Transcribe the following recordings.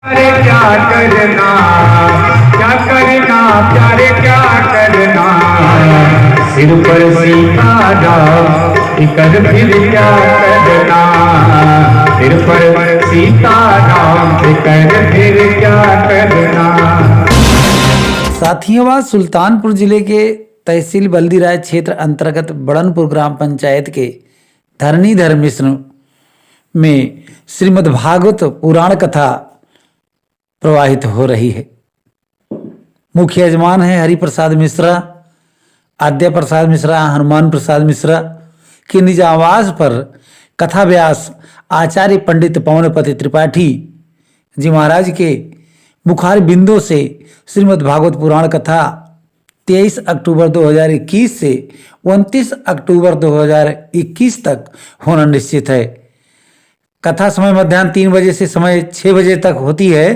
अरे क्या करना, क्या करना प्यारे, क्या करना, सिर पर सीताराम कर फिर क्या करना, सिर पर सीताराम कर फिर क्या करना। साथियों, सुल्तानपुर जिले के तहसील बल्दीराय क्षेत्र अंतर्गत बड़नपुर ग्राम पंचायत के धरणीधर मिश्र में श्रीमद् भागवत पुराण कथा प्रवाहित हो रही है। मुख्य यजमान है हरिप्रसाद मिश्रा, आद्य प्रसाद मिश्रा, हनुमान प्रसाद मिश्रा के निज आवास पर कथा व्यास आचार्य पंडित पवनपति त्रिपाठी जी महाराज के मुखार बिंदु से श्रीमद् भागवत पुराण कथा 23 अक्टूबर 2021 से 29 अक्टूबर 2021 तक होना निश्चित है। कथा समय मध्याह्न 3 बजे से समय 6 बजे तक होती है।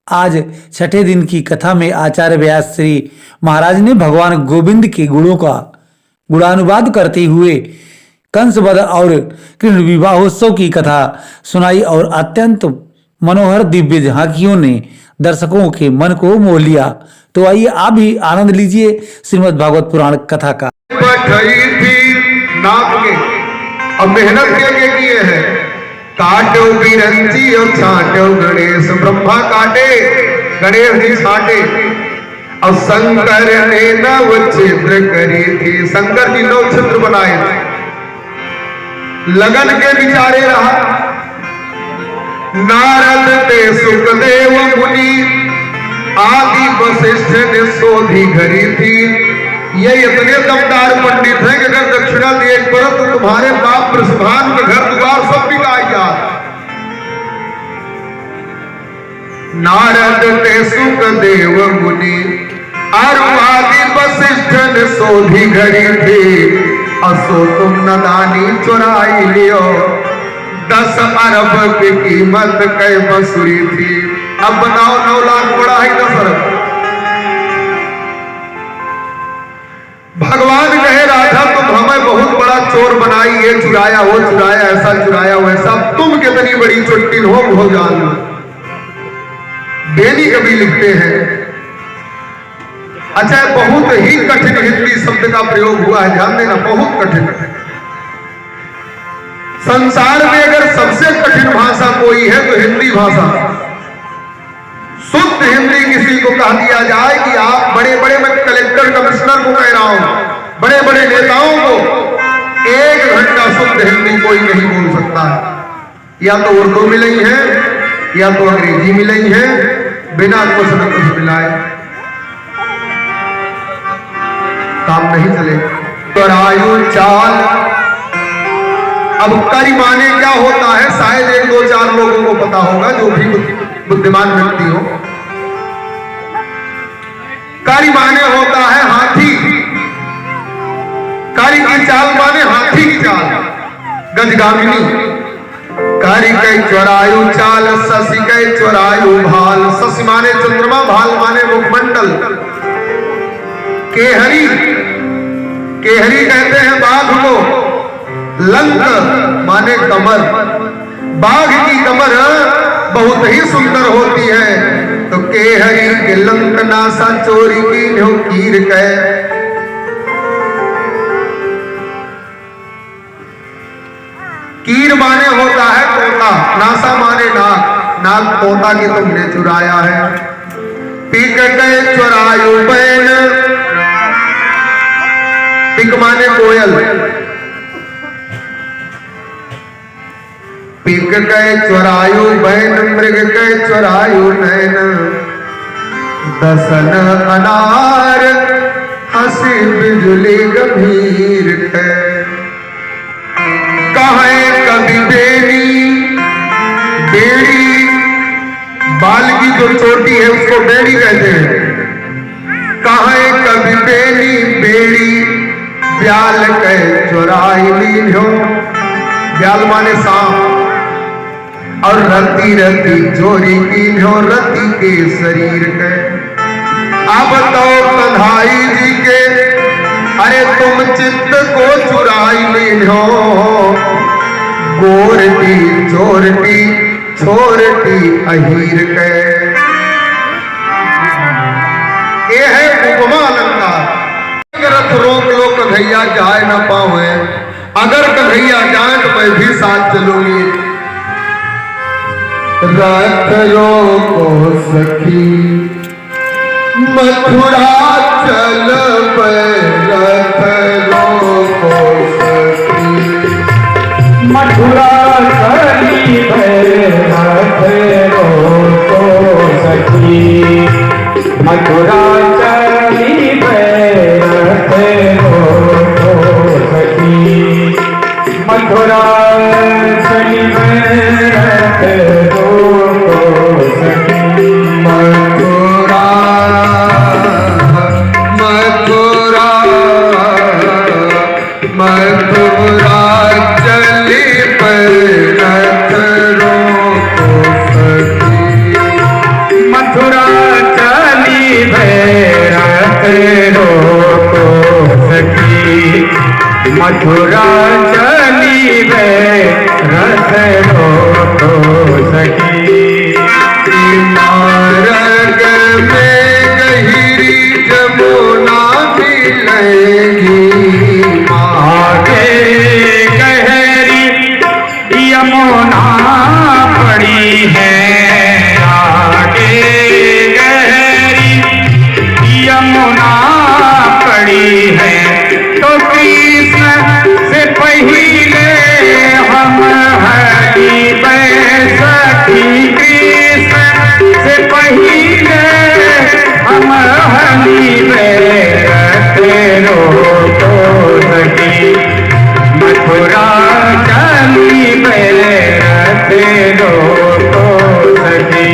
आज छठे दिन की कथा में आचार्य व्यास श्री महाराज ने भगवान गोविंद के गुणों का गुणानुवाद करते हुए कंसवध और कृष्ण विवाहोत्सव की कथा सुनाई और अत्यंत मनोहर दिव्य झांकियों ने दर्शकों के मन को मोह लिया। तो आइए आप भी आनंद लीजिए श्रीमद् भागवत पुराण कथा का। अब मेहनत के किए हैं, काटो बिरंची और छाटो गणेश, ब्रह्मा काटे गणेश जी छाटे। और शंकर ने नव छिद्र करी थी, शंकर जी नव छिद्र बनाए थे। लगन के विचारे रहा, नारद ते सुखदेव मुनि आदि वशिष्ठ ने सोधी घरी थी। ये इतने दमदार पंडित हैं कि अगर दक्षिणा दिए परंतु तो तुम्हारे बाप प्रसभान के घर द्वार सब बिकाई जा। नारद ते सुखदेव मुनि और आदि वशिष्ठ ने सोधी घरी थी। असो तुम नदानी चुराई लियो, 10 अरब की कीमत कई बसुरी थी। अब बताओ 9 लाख पड़ा है 10 अरब। भगवान कहे राधा तुम हमें बहुत बड़ा चोर बनाई, ये चुराया वो चुराया, ऐसा चुराया वैसा, तुम कितनी बड़ी चुटकी हो जान लो। बेनी कवि लिखते हैं, अच्छा बहुत ही कठिन हिंदी शब्द का प्रयोग हुआ है, ध्यान देना, बहुत कठिन। संसार में अगर सबसे कठिन भाषा कोई है तो हिंदी भाषा। शुद्ध हिंदी किसी को कह दिया जाए कि आप बड़े बड़े, मैं कलेक्टर कमिश्नर को कह रहा हूं, बड़े बड़े नेताओं को 1 घंटा शुद्ध हिंदी कोई नहीं बोल सकता है। या तो उर्दू मिली है या तो अंग्रेजी मिली है, बिना कुछ न कुछ मिलाए काम नहीं चले। तरायु चाल, अब करी माने क्या होता है शायद 1-2-4 लोगों को पता होगा, जो भी बुद्धिमान व्यक्ति हो। कारी माने होता है हाथी, कारी की चाल माने हाथी की चाल, गजगामिनी। कारी कई चौरायु चाल, शशि कई चौरायु भाल। शशि माने चंद्रमा, भाल माने मुखमंडल। केहरी, केहरी कहते हैं बाघ को। लंक माने कमर, बाघ की कमर बहुत ही सुंदर होती है। तो केहरी के लंक नासा चोरी की न्यो कीर कह। कीर माने होता है तोता, नासा माने नाग, नाग तोता की तुमने चुराया है। पीक गए चुरायु बैन, पिक माने कोयल। पिक गए चुरायु बैन, मृग गए चुरायु नैन। दसन अनार हंसी बिजली गंभीर है। कहे कभी बेड़ी, बेड़ी बाल की जो चोटी है उसको बेड़ी कहते हैं। कहे कभी बेड़ी, बेड़ी ब्याल कहे चुराई ली हो। ब्याल माने सांप। और रति रति चोरी की हो, रति के शरीर के। अब तो कन्हाई जी के, अरे तुम चित्त को चुराई ली हो। गोरटी चोरटी छोरती अहीर के। ये है उपमा अलंकार। रथ रोक लो कन्हैया जाए न पावे, अगर कन्हैया जाए तो मैं भी साथ चलूंगी। रथ रोको सखी मथुरा चल पे, रथ रोको सखी मथुरा चली रथ रोको सखी, मथुरा चली रथ रोको सखी, मथुरा चली रथ रोको सखी। मथुरा मथुरा मथुरा चली पर रथ रोको सखी, मथुरा चली रथ रोको सखी, मथुरा चली रथ रोको सखी। मार्ग में गहिरी जमुना मिलेगी, आगे गहरी यमुना पड़ी है, आगे गहरी यमुना पड़ी है, तो कृष्ण से पहले हम हरि बैसखी, कृष्ण से पहले हम हरि बैठ रोको सखी, मथुरा चली बैठ रोको सखी।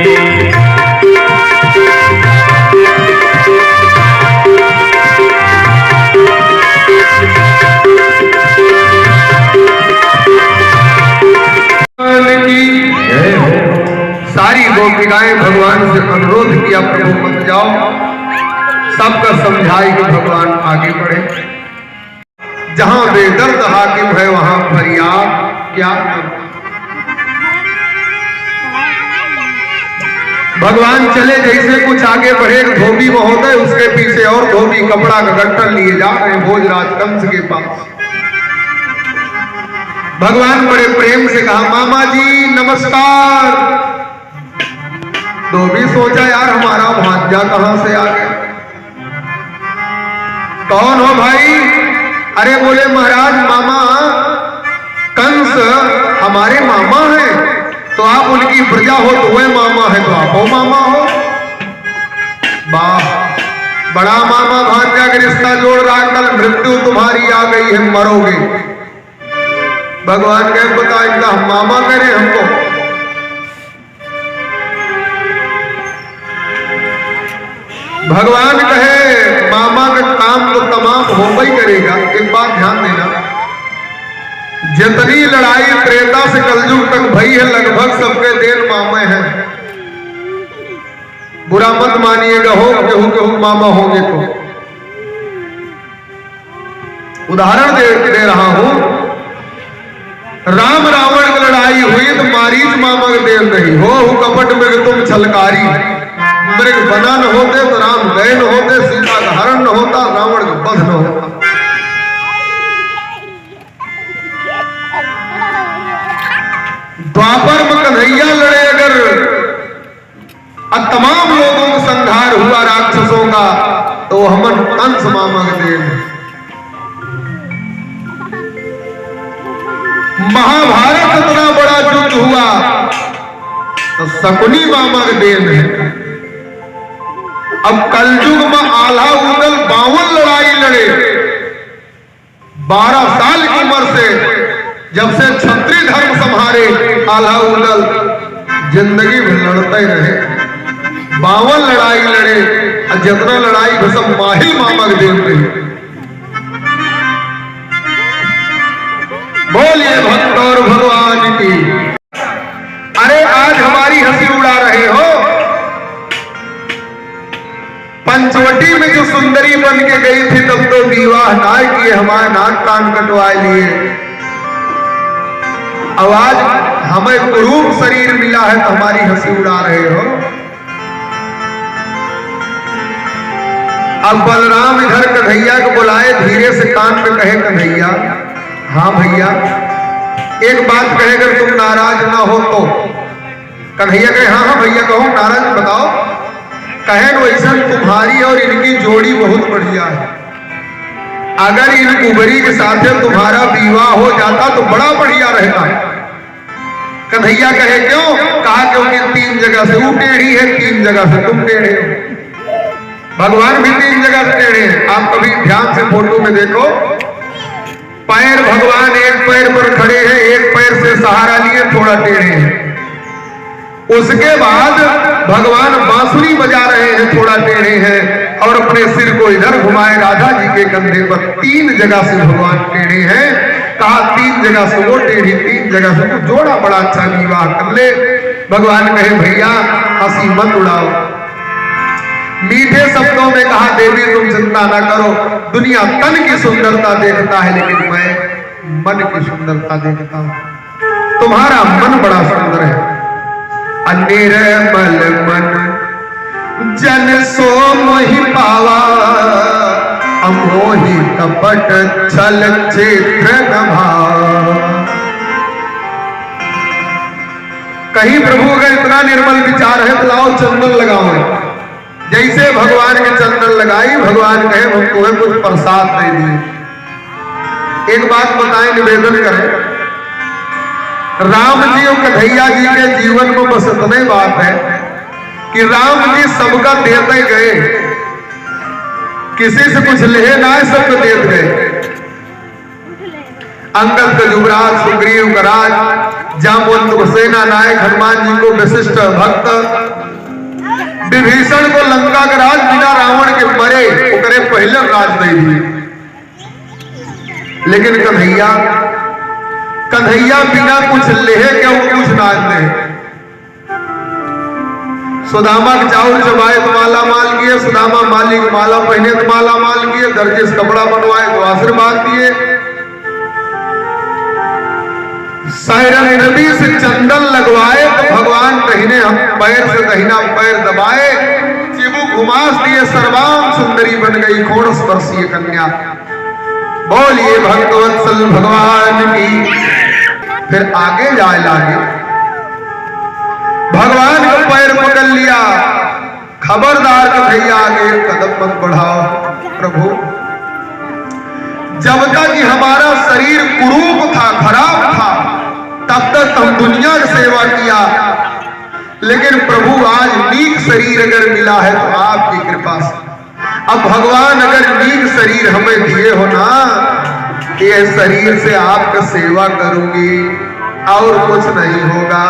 सारी गोपिकाएं भगवान से अनुरोध किया, प्रभु मत जाओ, सबका समझाए कि भगवान आगे बढ़े। जहां बेदर्द हाकिम है वहां फरियाद क्या करूं। भगवान चले जैसे कुछ आगे बढ़े, धोबी महोदय उसके पीछे और धोबी कपड़ा का गट्ठर लिए जा रहे हैं भोजराज कंस के पास। भगवान बड़े प्रेम से कहा, मामा जी नमस्कार। धोबी सोचा यार हमारा भांजा कहां से आ गया। कौन हो भाई? अरे बोले महाराज मामा कंस हमारे मामा हैं, तो आप उनकी प्रजा हो तो वह मामा है, तो आप हो मामा हो। वाह, बड़ा मामा भांजा का रिश्ता जोड़ रहा, कल मृत्यु तुम्हारी आ गई है, मरोगे। भगवान कहे बता इनका हम मामा करें हमको। भगवान कहे मामा का काम तो तमाम हो ही करेगा। एक बात ध्यान देना, जितनी लड़ाई त्रेता से कलयुग तक भई है लगभग सबके देन मामे हैं। बुरा मत मानिएगा, हो केहू मामा होंगे तो। उदाहरण दे रहा हूं, राम रावण की लड़ाई हुई तो मारीच मामा के देन नहीं हो कपट में तुम छलकारी। मृग बना न होते तो राम गए न होते, सीता का हरण न होता, रावण का वध न होता। द्वापर में कन्हैया लड़े अगर तमाम लोगों का संहार हुआ राक्षसों का, तो हमन कंस मामा के देन। महाभारत इतना बड़ा युद्ध हुआ तो शकुनी मामा के देन है। अब कलयुग में आल्हा उदल 52 लड़ाई लड़े, 12 साल की उम्र से, जब से क्षत्रिय धर्म संभारे आल्हा उदल जिंदगी में लड़ते रहे। 52 लड़ाई लड़े, और जितना लड़ाई वो सब माही मामा के देन रहे। बोलिए भक्त और भगवान की। अरे आज हमारी हंसी उड़ा रहे हो, पंचवटी में जो सुंदरी बन के गई थी तब तो विवाह ना किए, हमारे नाक कान कटवाए लिए। अब आज हमें कुरूप शरीर मिला है तो हमारी हंसी उड़ा रहे हो। अब बलराम इधर कन्हैया को बुलाए, धीरे से कान में कहे, कन्हैया हाँ भैया एक बात कहे, अगर तुम नाराज ना हो तो। कन्हैया कहे हाँ हाँ भैया कहो, नाराज बताओ। कहे वैसा तुम्हारी और इनकी जोड़ी बहुत बढ़िया है, अगर इन कुबरी के साथ तुम्हारा विवाह हो जाता तो बड़ा बढ़िया रहता। कन्हैया कहे क्यों? कहा क्योंकि 3 जगह से वो टेढ़ी है, 3 जगह से तुम टेढ़े हो। भगवान भी 3 जगह से टेढ़े हैं। आप कभी ध्यान से फोटो में देखो, पैर भगवान एक पैर पर खड़े हैं, एक पैर से सहारा लिए थोड़ा टेढ़े हैं। उसके बाद भगवान बांसुरी बजा रहे हैं, थोड़ा टेढ़े हैं, और अपने सिर को इधर घुमाए राधा जी के कंधे पर। 3 जगह से भगवान टेढ़े हैं। कहा 3 जगह से वो टेढ़ी, 3 जगह से वो, जोड़ा बड़ा अच्छा विवाह कर ले। भगवान कहे भैया हंसी मत उड़ाओ। मीठे शब्दों में कहा देवी तुम चिंता ना करो, दुनिया तन की सुंदरता देखता है लेकिन मैं मन की सुंदरता देखता हूं। तुम्हारा मन बड़ा सुंदर है। निर्मल मन जन सो मोहि पावा, अमोहि कपट छल क्षेत्र न भावा। कहीं प्रभु अगर इतना निर्मल विचार है तो लाओ चंदन लगाओ। जैसे भगवान के चंदन लगाई, भगवान कहे हम तुम्हें कुछ प्रसाद दे दिए। एक बात बताएं, निवेदन करें, राम जी और कन्हैया जी के जीवन में बस इतने बात है कि राम जी सबका देते गए, किसी से कुछ ले ना, सबको देते गए। अंगद का युवराज, सुग्रीव का राज, जामवंत को सेना नायक, हनुमान जी को विशिष्ट भक्त, विभीषण को लंका का राज बिना रावण के मरे उकरे पहले राज दे दिए। लेकिन कन्हैया बिना कुछ लेहे क्या वो कुछ नाच दे। सुदामा के चाउर चबाए तो माला माल किए, सुदामा माली को माला पहने तो माला माल किए, दर्जी से कपड़ा बनवाए तो आशीर्वाद दिए, सायरन नबी से चंदन लगवाए तो भगवान दहिने पैर से दहिना पैर दबाए, चिबू घुमास दिए, सर्वांग सुंदरी बन गई खोड़ स्पर्शीय कन्या। बोलिए भक्तवत्सल भगवान की। फिर आगे जाए लागे, भगवान का पैर पकड़ लिया, खबरदार कन्हैया आगे कदम मत बढ़ाओ। प्रभु जब तक हमारा शरीर कुरूप था, खराब था, तब तक हम दुनिया की सेवा किया, लेकिन प्रभु आज नीक शरीर अगर मिला है तो आपकी कृपा से। अब भगवान अगर नीक शरीर हमें दिए हो ना, ये शरीर से आपका सेवा करूंगी और कुछ नहीं होगा।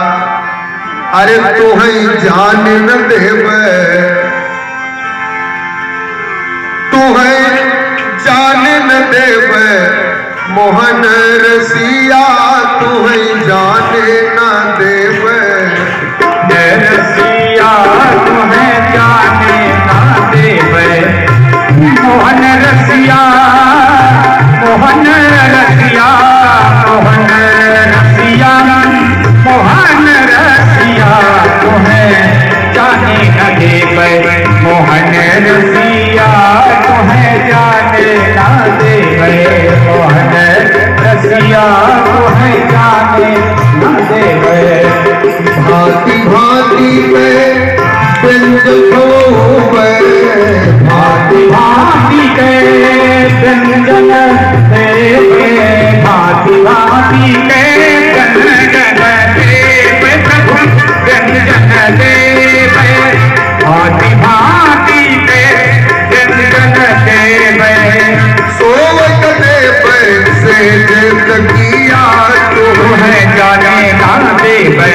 अरे तुम्हें जान न देवे, तुम्हें जान न देवे मोहन रसिया, तुम्हें जाने न देवे रसिया, तुम्हें जाने न देवे मोहन रसिया, मोहन रसिया, मोहन रसिया, मोहन रसिया, तुम्हें जाने न देवे मोहन रसिया, तुम्हें जाने न देवे मोहन रसिया, तुम्हें जाने न देवे। भांति भांति में व्यंज होवे, भांति भांति के व्यंजन देवे, भांति भांति के व्यंजन देवे, प्रभु व्यंजन देवे, भांति भांति के व्यंजन देवे। सोवत देवे से तकिया, तुम्हें जाने न देवे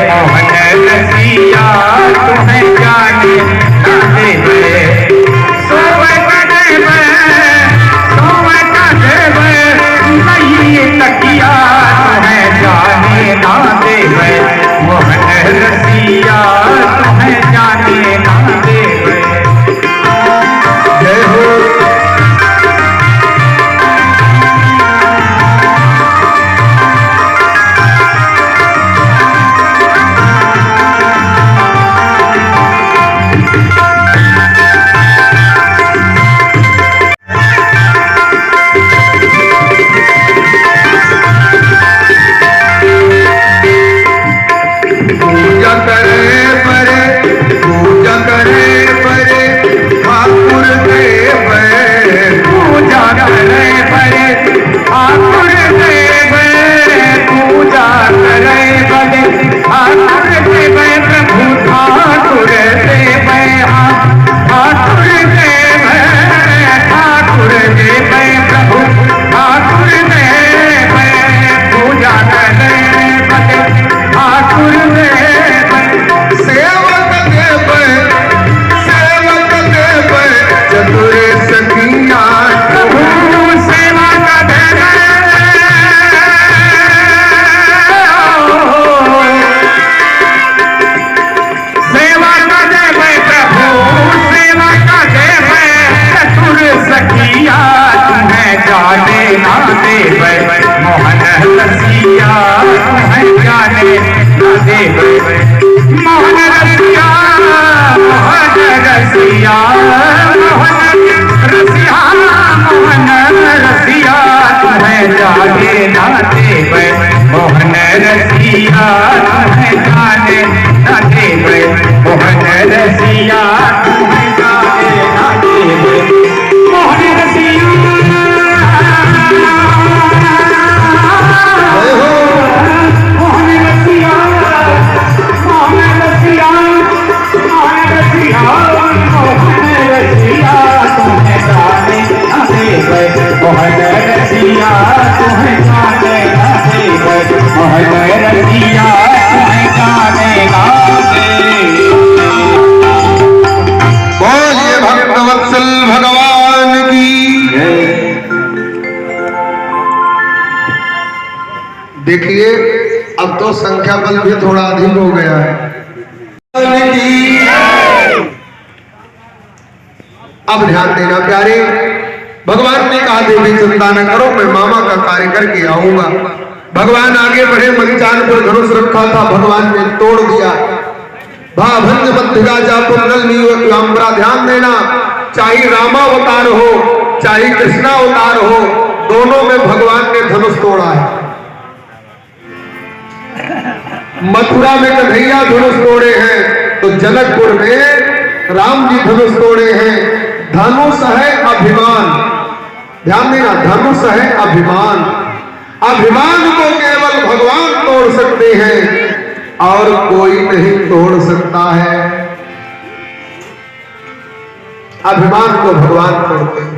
मोहन रसिया, तुम्हें जाने न देवे। सोवत देवे, सोवत देवे नहीं तकिया, तुम्हें जाने न देवे मोहन रसिया, ना देव मोहन रसिया तुम्हें जाने ना देव मोहन रसिया तुम्हें जाने ना देव मोहन रसिया मोहन रसिया मोहन रसिया मोहन रसिया मोहन रसिया तुम्हें जाने ना देव मोहन रसिया तुम्हें जाने ना देव मोहन रसिया तुम्हें जाने ना देव। बोलिए भक्तवत्सल भगवान की। देखिए अब तो संख्या बल भी थोड़ा अधिक हो गया है। अब ध्यान देना प्यारे, भगवान ने कहा देवी चिंता न करो, मैं मामा का कार्य करके आऊंगा। भगवान आगे बढ़े, मणिचान पर धनुष रखा था, भगवान ने तोड़ दिया। भाभंज मध्यगा जा पुनल नीवंबरा। ध्यान देना, चाहे रामावतार हो चाहे कृष्णावतार हो, दोनों में भगवान ने धनुष तोड़ा है। मथुरा में कन्हैया धनुष तोड़े हैं, तो जनकपुर में राम जी धनुष तोड़े हैं। धनुष है अभिमान, ध्यान देना, धनुष है अभिमान। अभिमान को केवल भगवान तोड़ सकते हैं और कोई नहीं तोड़ सकता है। अभिमान को भगवान तोड़ते हैं।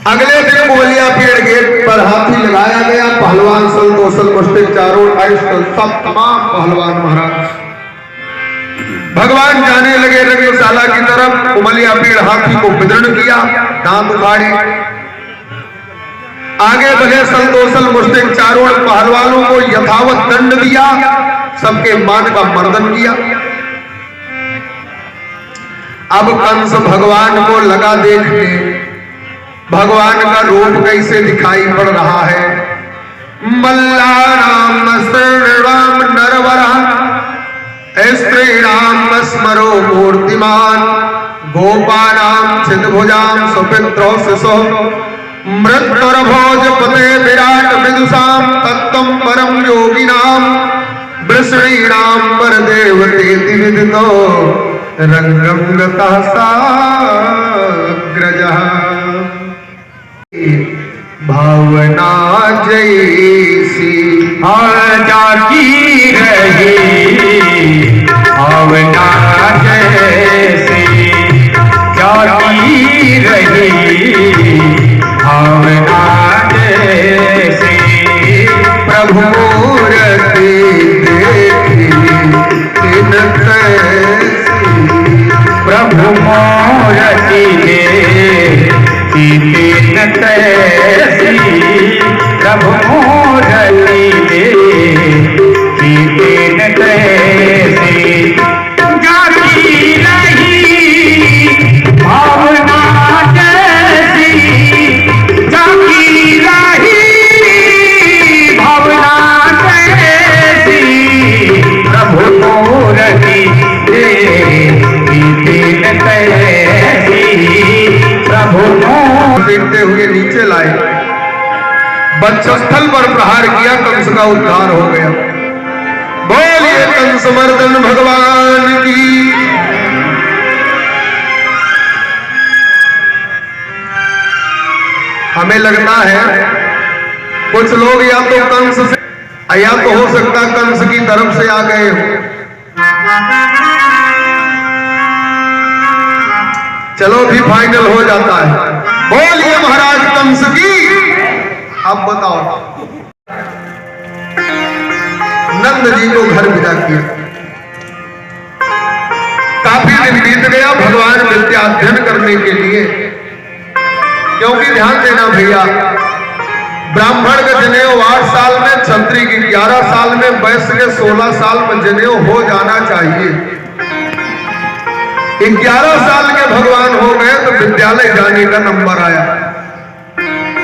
अगले दिन कोलिया पेड़ गेट पर हाथी लगाया गया। पहलवान सल कौशल मुष्टिक चारों सब तमाम पहलवान महाराज भगवान जाने लगे रंगशाला की तरफ। उमलिया पेड़ हाथी को विदृढ़ किया, दांत उखाड़े, आगे बढ़े। संतोषल मुष्टिक चारों पहलवानों को यथावत दंड दिया, सबके मान का मर्दन किया। अब कंस भगवान को लगा देखने भगवान का रूप कैसे दिखाई पड़ रहा है। मल्लाराम श्रीराम नरवरा स्त्री राम स्मरो मूर्तिमान गोपानाम चितभुजाम सुपित्रो शिशो मृत्युर्भोज पते विराट विदुषाम तत्तम परम योगिनाम वृषणीनाम परदेवतेति विदितो रंगम गतः साग्रजः। भावना जैसी जाती रही भावना जैसी जाती रही भावना जैसी प्रभु मूर्ति देखी तिन तैसी। प्रभु मूर्ति देखी तिन तैसी प्रभु मूर्ति देखी तिन तैसी जाती रही भावना जैसी जाती रही भावना जैसी प्रभु मूर्ति देखी तिन तैसी प्रभु देखते हुए नीचे लाए, वक्षस्थल पर प्रहार किया, कंस का उद्धार हो गया। बोलिए कंस मर्दन भगवान की। हमें लगता है कुछ लोग या तो कंस से या तो हो सकता कंस की तरफ से आ गए हो। चलो भी फाइनल हो जाता है। बोलिए महाराज कंस की। अब बताओ, नंद जी को घर विदा किया, काफी दिन बीत गया भगवान विद्या अध्ययन करने के लिए। क्योंकि ध्यान देना भैया, ब्राह्मण का जनेऊ 8 साल में, क्षत्रिय की 11 साल में, वैश्य के 16 साल में जनेऊ हो जाना चाहिए। 11 साल के भगवान हो गए तो विद्यालय जाने का नंबर आया।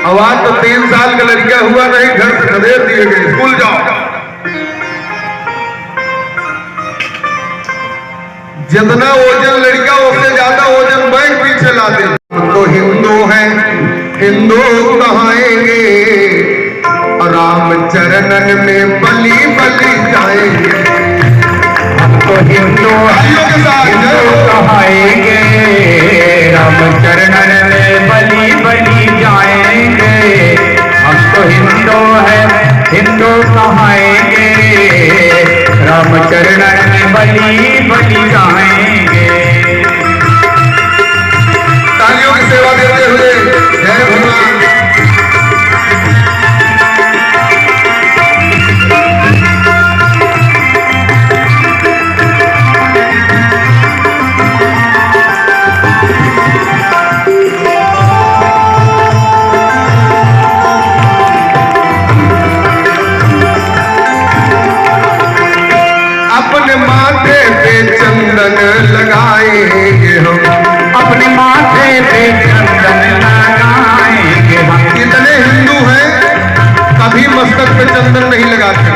अब आज तो 3 साल का लड़का हुआ नहीं, घर से खदेड़ दिए गए, स्कूल जाओ। जितना ओजन लड़का उससे ज्यादा ओजन बैग पीछे लाते। तो हिंदू हैं, हिंदू कहाएंगे, राम चरणन में बलि बलि जाएंगे। हम तो हिंदू तालियों के साथ हिंदू कहाएंगे, राम चरणन में बलि बलि जाएंगे। हम तो हिंदू है हिंदू कहाएंगे, राम चरणन में बलि बलि जाएंगे। तालियों की सेवा देते हुए जय भगवान। अपने माथे पे चंदन लगाएंगे हम, अपने माथे पे चंदन लगाएंगे हम। कितने हिंदू हैं कभी मस्तक पे चंदन नहीं लगाते?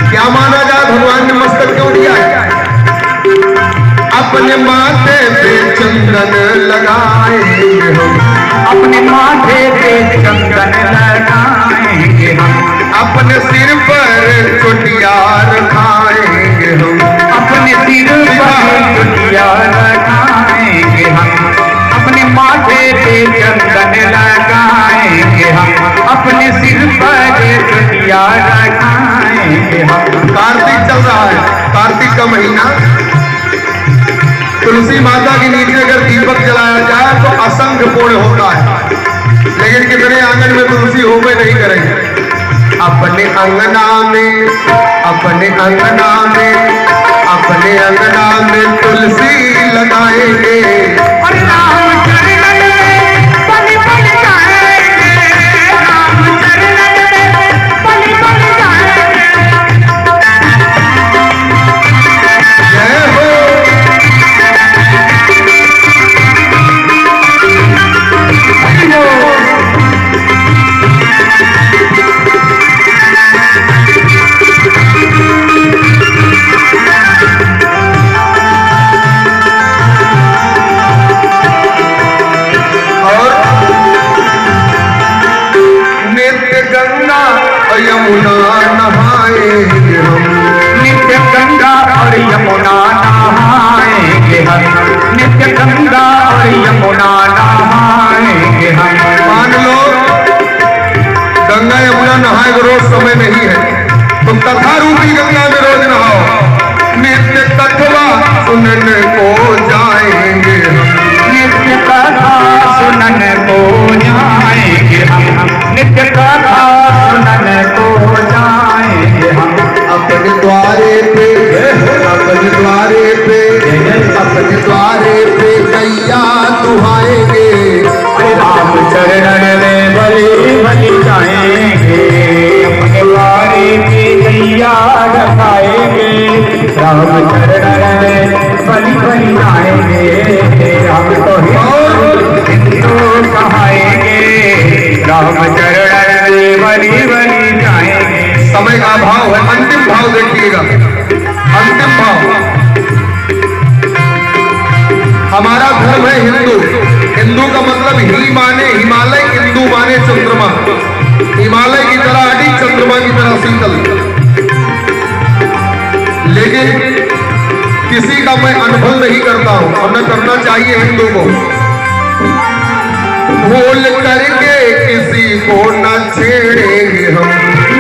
क्या माना जाए भगवान ने मस्तक क्यों दिया है? अपने माथे पे चंदन लगाएंगे हम, अपने माथे पे चंदन लगाएंगे हम। अपने सिर पर चोटिया रखाएंगे हम, अपने सिर पर चुटिया लगाएंगे हम। अपने माथे पे चंदन लगाएंगे हम। अपने सिर पर चुटिया लगाएंगे हम। कार्तिक चल रहा है, कार्तिक का महीना, तुलसी माता के नीचे अगर दीपक जलाया जाए तो असंख्य पुण्य होता है, लेकिन कितने आंगन में तुलसी होवे नहीं करेंगे। अपने अंगना में, अपने अंगना में, अपने अंगना में तुलसी लगाएंगे। और राम चरणन में बलि बलि जाएंगे, राम चरणन में बलि बलि जाएंगे। जय हो। और नित्य गंगा और यमुना नहाएंगे हम, नित्य गंगा और यमुना नहाएंगे हम। नित्य गंगा और यमुना नहाएंगे हम। मान लो गंगा यमुना नहाए को रोज समय नहीं है, तुम कथा रूपी गंगा में रोज नहाओ। नित्य कथवा सुनने को जाएंगे हम, नित्य कथा सुनन को जाएंगे हम। नित्य कथा सुनन को जाएंगे हम। अपने द्वारे पे, अपने द्वारे पे, अपने द्वारे पे गैया दुहाएंगे। राम चरणन में बलि बलि जाएंगे, अपने द्वारे पे गैया रखाएंगे। राम चरणन में बलि बलि जाएंगे। हम तो हिंदू कहाएंगे, राम चरणन में बलि बलि जाएंगे। समय का भाव है, अंतिम भाव देखिएगा, अंतिम भाव। हमारा धर्म है हिंदू। हिंदू का मतलब ही माने हिमालय, हिंदू माने चंद्रमा। हिमालय की तरह अड़ी, चंद्रमा की तरह शीतल। लेकिन किसी का मैं अनुभव नहीं करता हूं और न करना चाहिए हिंदू को। भूल करके किसी को न छेड़ेंगे हम,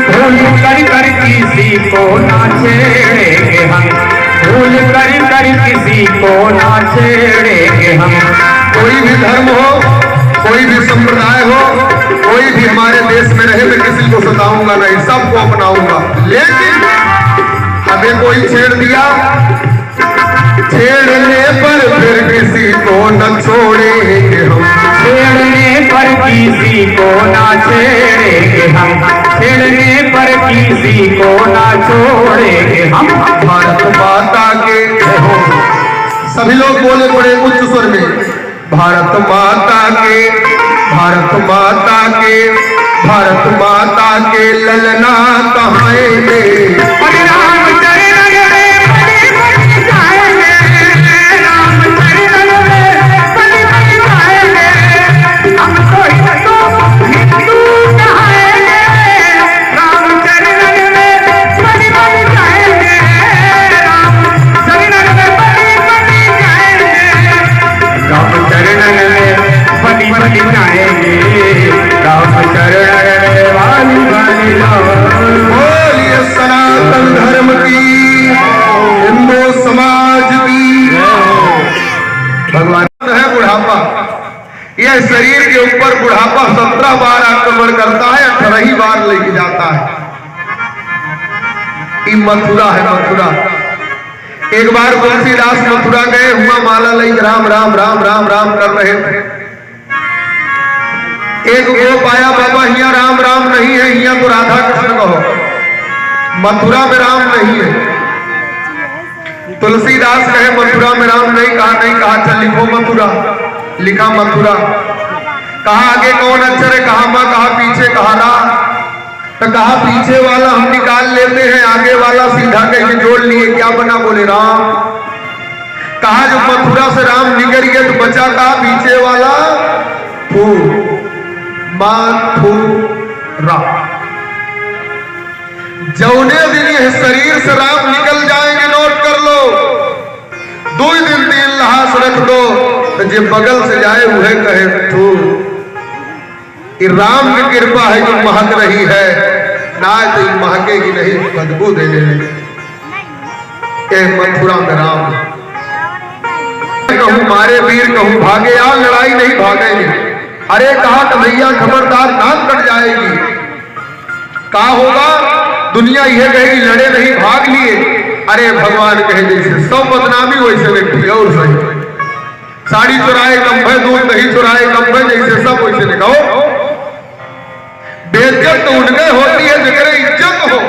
भूल कर किसी को ना छेड़ेंगे हम। भूल कर किसी को ना छेड़ेंगे हम। कोई भी धर्म हो, कोई भी संप्रदाय हो, कोई भी हमारे देश में रहे, मैं किसी को सताऊंगा नहीं, सबको अपनाऊंगा। लेकिन हमें कोई छेड़ दिया, छेड़ने पर फिर किसी को न छोड़ेंगे हम, छेड़ने पर किसी को ना छेड़ेंगे हम। छेड़ने पर किसी को ना छोड़ेंगे हम। भारत माता के सभी लोग बोले बड़े उच्च स्वर में, भारत माता के, भारत माता के, भारत माता के ललना कहाएंगे। और राम चरणन में बलि बलि जाएंगे, राम चरणन में बलि बलि जाएंगे। हम तो के शरीर के ऊपर बुढ़ापा 17 बार आक्रमण करता है, 18 बार लेके जाता है। ये मथुरा है, मथुरा। एक बार तुलसीदास मथुरा गए, हुआ माला लई राम राम राम राम राम कर रहे थे। एक गोप आया, बाबा हिया राम राम नहीं है, हिया तो राधा कृष्ण कहो, मथुरा में राम नहीं है। तुलसीदास कहे मथुरा में राम नहीं कहा, नहीं कहा, चल लिखो मथुरा। लिखा मथुरा। कहा आगे कौन अक्षर है, कहा मां, कहा पीछे, कहा रा। तो कहा पीछे वाला हम निकाल लेते हैं, आगे वाला सीधा कहीं जोड़ लिए, क्या बना, बोले राम। कहा जब मथुरा से राम निकल गए तो बचा, कहा पीछे वाला फू, मथुरा। जौने दिन यह शरीर से राम निकल जाएंगे, नोट कर लो, 2 दिन 3 लहास रख दो, तो जो बगल से जाए वह कहे तू। राम की कृपा है जो महक रही है, ना तो महकेगी नहीं, बदबू देने लगे। मथुरा में राम। कहूं मारे वीर, कहूं भागे, आ लड़ाई नहीं भागेंगे। अरे कहा कन्हैया खबरदार, नाक कट जाएगी। कहा होगा, दुनिया यह कहेगी लड़े नहीं, भाग लिए। अरे भगवान कहे जैसे सब बदनामी वैसे व्यक्ति और सही, साड़ी चुराए कंभे, दूध नहीं चुराए कंभे, जैसे सब वैसे निकाओ। बेइज्जत तो उनके होती है जिकरे इज्जत हो,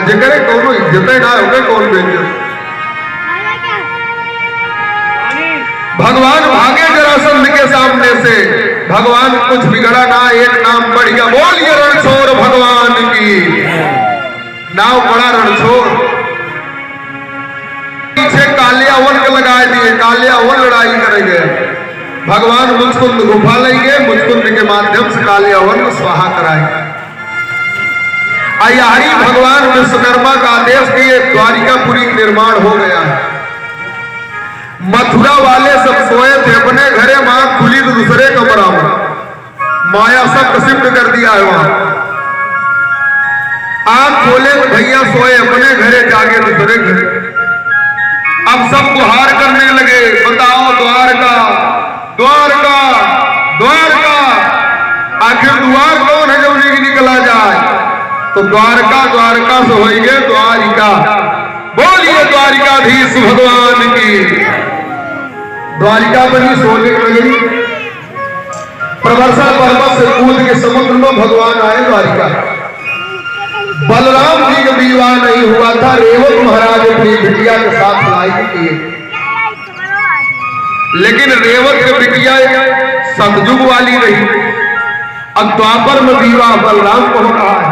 जिकरे कौन इज्जत ना हो, कौन बेइज्जत। भगवान भागे जरासंध के सामने से, भगवान कुछ बिगड़ा ना, एक नाम बढ़ गया। बोलिए रणछोड़ भगवान की, नाव बड़ा रणछोड़। पीछे काले अवन के लगाए दिए, काले अवन लड़ाई करेंगे। भगवान मुचकुंद गुफा लेंगे, मुचकुंद के माध्यम से काले अवन को स्वाहा कराएंगे। अयारी भगवान विश्वकर्मा का आदेश दिए, द्वारिकापुरी निर्माण हो गया है। मथुरा वाले सब सोए थे अपने घरे, मां खुली तो दूसरे कमरा में, माया सब शिफ्ट कर दिया है वहां। आंख खोले तो भैया सोए अपने घरे, जागे दूसरे घरे। अब सब गुहार करने लगे, बताओ द्वारका द्वारका द्वारका, आखिर द्वार कौन है जब निकला जाए, तो द्वारका द्वारका से होइगे द्वारिका। बोलिए द्वारिकाधीश भगवान की। द्वारिका बनी, सोने लगी। प्रवर्षण पर्वत से कूद के समुद्र में भगवान आए द्वारिका। बलराम जी का विवाह नहीं हुआ था, रेवत महाराज अपनी बिटिया के साथ लड़ाई किए, लेकिन रेवत की बिटिया सतयुग वाली रही। अब द्वापर में विवाह बलराम को रहा है,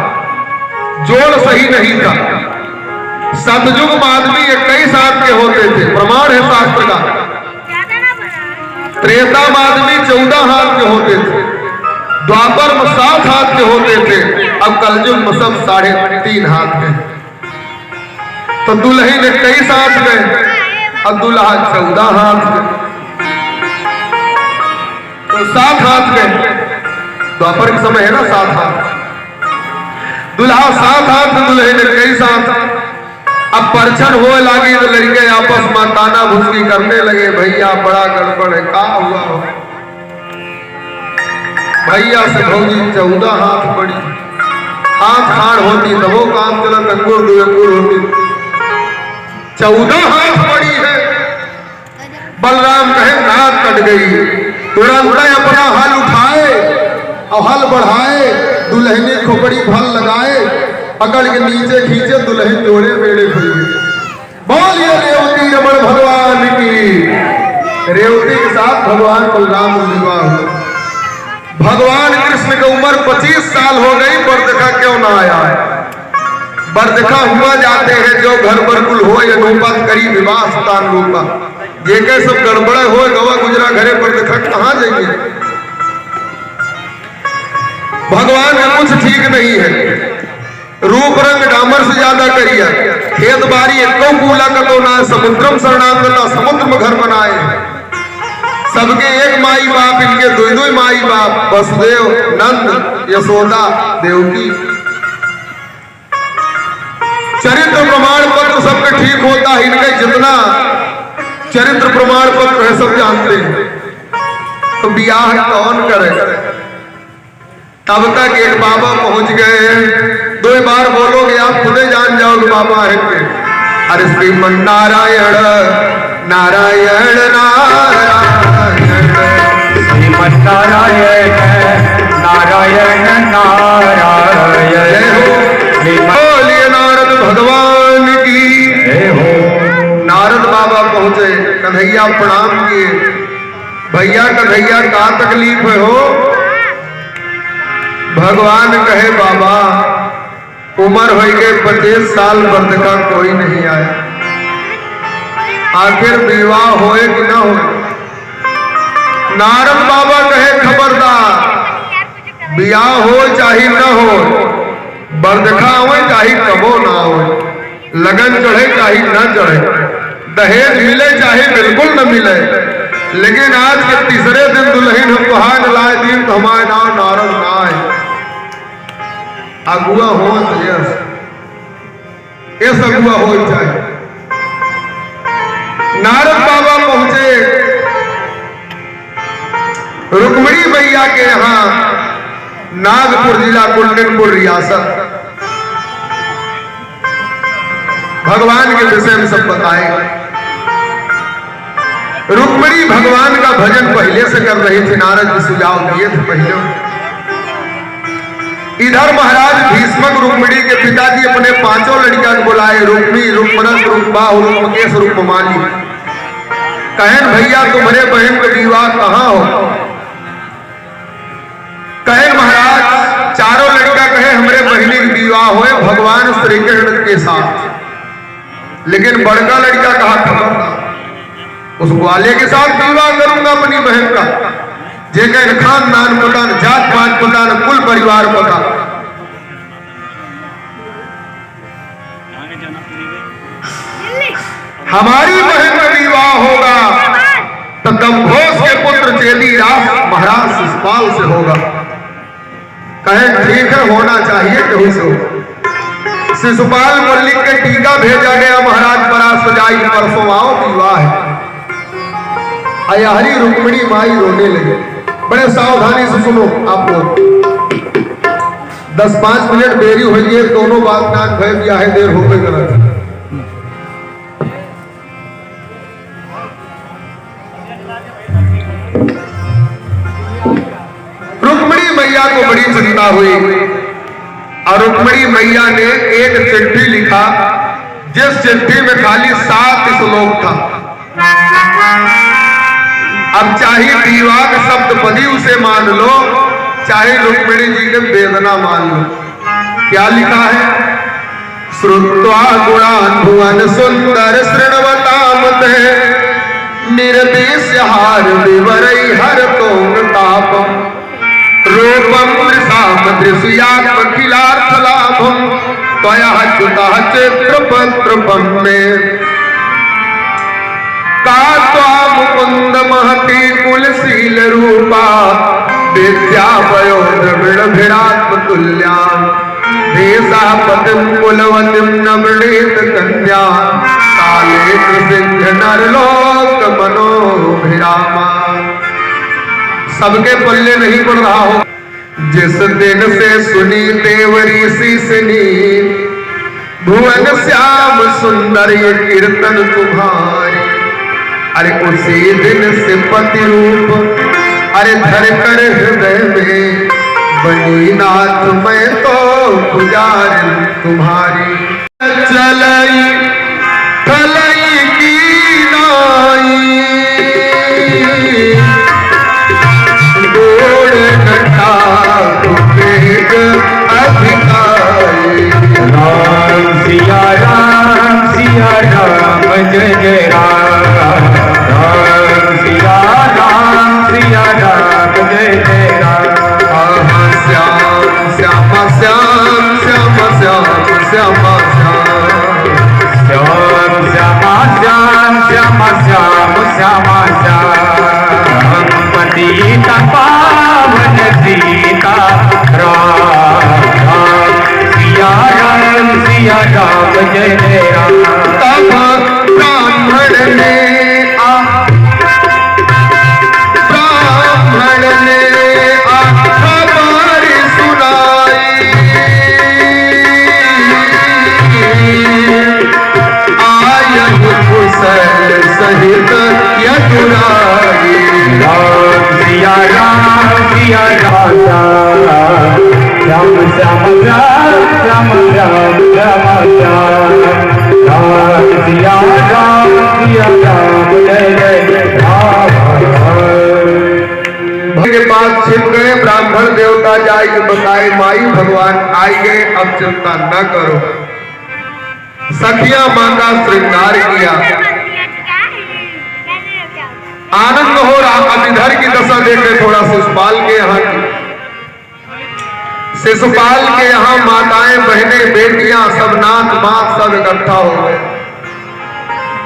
जोड़ सही नहीं था। सतयुग में आदमी 21 हाथ के होते थे, प्रमाण है शास्त्र का। त्रेता में आदमी 14 हाथ के होते थे, द्वापर में 7 हाथ के होते थे। अब कलयुग में सब 3.5 हाथ के। तो दुल्हन 21 हाथ गए, अब दुल्हा 14 हाथ के, तो 7 हाथ गए। द्वापर के समय है ना 7 हाथ, दुल्हा 7 हाथ, दुल्हन 21 हाथ। अब परछन हो लगी तो लड़के आपस में ताना भुसकी करने लगे, भैया बड़ा गड़बड़ है, क्या हुआ हो। भैया से भौजी 14 हाथ पड़ी, हाथ खाड़ होती तब वो काम चलत, अंगूर 2 अंगूर होती, 14 हाथ पड़ी है। बलराम कहे नाक कट गई, तुरंत अपना हल उठाए और हल बढ़ाए, दुल्हने खोपड़ी फल लगाए, पकड़ के नीचे खींचे, दुल्हन जोड़े बेड़े खुल गए। बोलिए रेवती रमण भगवान की। रेवती के साथ भगवान बलराम का विवाह हुआ। भगवान कृष्ण की उम्र 25 साल हो गई, बरदखा क्यों ना आया है। बरदखा हुआ जाते हैं जो घर बरकुल हो, या नौपत करी विवाह स्थान रूपा, ये के सब गड़बड़े हो, गवा गुजरा घरे बरदखा कहां जाएंगे। भगवान का कुछ ठीक नहीं है, रूप रंग डामर से ज्यादा करिया, खेत बारी एको कूला कतो ना, समुद्रम शरणागता, समुद्र में घर बनाए। सबके एक माई बाप, इनके 2 माई बाप, वसुदेव नंद यशोदा देवकी। चरित्र प्रमाण पत्र सबके ठीक होता है, इनके जितना चरित्र प्रमाण पत्र है सब जानते हैं। तो ब्याह कौन करे। तब तक एक बाबा पहुंच गए। 2 बार बोलोगे आप खुदे जान जाओगे बाबा है के। अरे श्रीमन नारायण नारायण नारायण श्रीमन नारायण नारायण नारायण। जय हो। बोलिए नारद भगवान की जय हो। नारद बाबा पहुंचे, कन्हैया प्रणाम किए। भैया कन्हैया का तकलीफ हो। भगवान कहे बाबा उम्र हो गए 25 साल वर्ष का कोई नहीं आया, आखिर विवाह होए कि ना होए। नारद बाबा कहे खबरदार, ब्याह हो चाहे न हो, बरदखा हो चाहे कबो ना हो, लगन चढ़े चाहे न चढ़े, दहेज मिले चाहे बिल्कुल न मिले, लेकिन आज के तीसरे दिन दुल्हन हम कहा लाए दिन तो हमारे नाम नारद ना है। अगुआ हो यस अगुआ हो चाहे। नारद बाबा पहुंचे रुक्मिणी मैया के यहां, नागपुर जिला कुंडनपुर रियासत। भगवान के विषय में सब बताए। रुक्मिणी भगवान का भजन पहले से कर रही थी, नारद जी सुझाव दिए थे पहले। इधर महाराज भीष्मक रुक्मिणी के पिताजी अपने 5 लड़कियां को बुलाए, रुक्मी, रुक्मरस, रुक्बाहु, रुक्मकेश, रुक्ममाली। कहन भैया तुम्हारे बहन का विवाह कहाँ हो। कहन महाराज 4 लड़का कहे हमारे बहनी का विवाह होए भगवान श्री कृष्ण के साथ, लेकिन बड़का लड़का कहा खबर उस ग्वाले के साथ विवाह करूंगा अपनी बहन का, जेकर खानदान पता न, जात पात पता न, कुल परिवार पता। हमारी बहन का विवाह होगा तो दमघोष के पुत्र चेदी रास महाराज शिशुपाल से होगा। कहे ठीक है होना चाहिए केहू से हो। शिशुपाल को लिख के टीका भेजा गया, महाराज बड़ा सजाई परसों आओ विवाह है। हरी रुक्मिणी माई रोने लगे। बड़े सावधानी से सुनो आप लोग, 10-5 मिनट देरी हो गई, दोनों बात नाक भय ब्याह है, देर हो गई गलत। रुक्मिणी मैया को बड़ी चिंता हुई और रुक्मिणी मैया ने एक चिट्ठी लिखा, जिस चिट्ठी में खाली 7 श्लोक था। अब चाहे दीवार शब्द पदी उसे मान लो, चाहे रुक्मिणी जी के वेदना मान लो। क्या लिखा है। श्रुत्वा गुणान् भुवन सुंदर शृण्वतामते निर्देश्य हार विवरै हरतों तापम रूपम दृशाम दृश्यात्मखिलार्थ लाभम त्वया च्युतः चित्रपत्रपम में मुकुंद महती कुलशील रूपा विद्या वयो द्रविड़ भिरात्म तुल्याम देशा पतिम कुलवतिम नवनीत कन्या काले सिंह नरलोक मनोभिरामा। सबके पल्ले नहीं पड़ रहा हो। जिस दिन से सुनी देवरी शीसनी भुवन श्याम सुंदर ये कीर्तन तुम्हारी, अरे उसी दिन से पति रूप अरे धर कर हृदय में बनी नाथ मैं तो पुजारी तुम्हारी। चलई थलई की नाई गोड़ घटा वेग अधिकारी। राम सिया राम जय जय राम। राम सिया राम जय जय राम। श्याम श्याम श्याम श्याम श्याम श्याम श्याम श्याम श्याम श्याम पतिता पावन सीता राम। सिया राम जय जय राम। तब ब्राह्मण ने रघुराई। राम सिया राम सिया राम राम श्याम राम राम राम राम सिया राम जय जय राम। के पास छिप गए, ब्राह्मण देवता जाए के बताए माई भगवान आई गए, अब चिंता न करो। सखिया मां का श्रृंगार किया, आनंद हो रहा। अब इधर की दशा देखे थोड़ा शिशुपाल के यहाँ की। शिशुपाल के यहाँ माताएं बहनें बेटियां सब नाथ मात सब इकट्ठा हो गए।